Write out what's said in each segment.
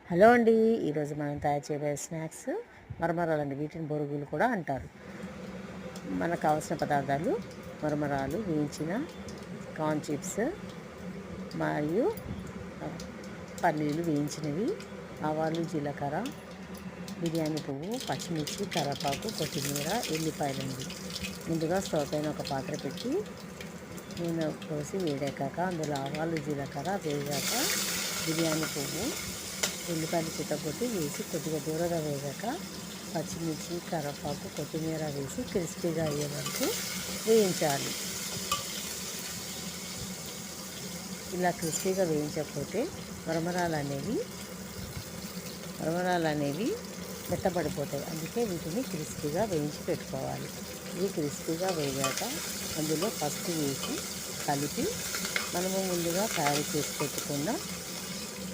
Hello అండి, ఈరోజు మనం తయారు చేయబోయే స్నాక్స్ మరమరాలండి. వీటిని బొరుగులు కూడా అంటారు. మనకు కావాల్సిన పదార్థాలు: మరమరాలు, వేయించిన కార్న్ చిప్స్ మరియు పల్లీలు వేయించినవి, ఆవాలు, జీలకర్ర, బిర్యానీ పువ్వు, పచ్చిమిర్చి, కరివేపాకు, కొత్తిమీర, ఎల్లిపాయలండి. ముందుగా స్టవ్ పైన ఒక పాత్ర పెట్టి నూనె పోసి వేడెక్కాక అందులో ఆవాలు, జీలకర్ర వేగాక బిర్యానీ పువ్వు, ఉల్లిపాయలు చితగొట్టి వేసి కొద్దిగా దూరగా వేగాక పచ్చిమిర్చి, కరివేపాకు, కొత్తిమీర వేసి క్రిస్పీగా అయ్యే వరకు వేయించాలి. ఇలా క్రిస్పీగా వేయించకపోతే మరమరాలు అనేవి మెత్తబడిపోతాయి. అందుకే వీటిని క్రిస్పీగా వేయించి పెట్టుకోవాలి. ఇవి క్రిస్పీగా వేగాక అందులో పసుపు వేసి కలిపి మనము ముందుగా తయారు చేసి పెట్టుకున్న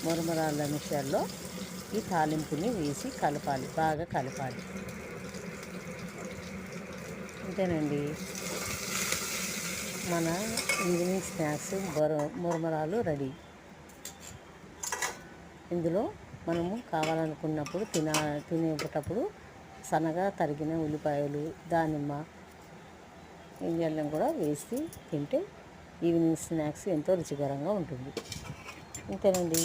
మరమరాల మిక్చర్లో ఈ తాలింపుని వేసి కలపాలి, బాగా కలపాలి. అంతేనండి, మన ఈవినింగ్ స్నాక్స్ మరమరాలు రెడీ. ఇందులో మనము కావాలనుకున్నప్పుడు తినేటప్పుడు సన్నగా తరిగిన ఉల్లిపాయలు, దానిమ్మ గింజలను కూడా వేసి తింటే ఈవినింగ్ స్నాక్స్ ఎంతో రుచికరంగా ఉంటుంది. అంతేనండి.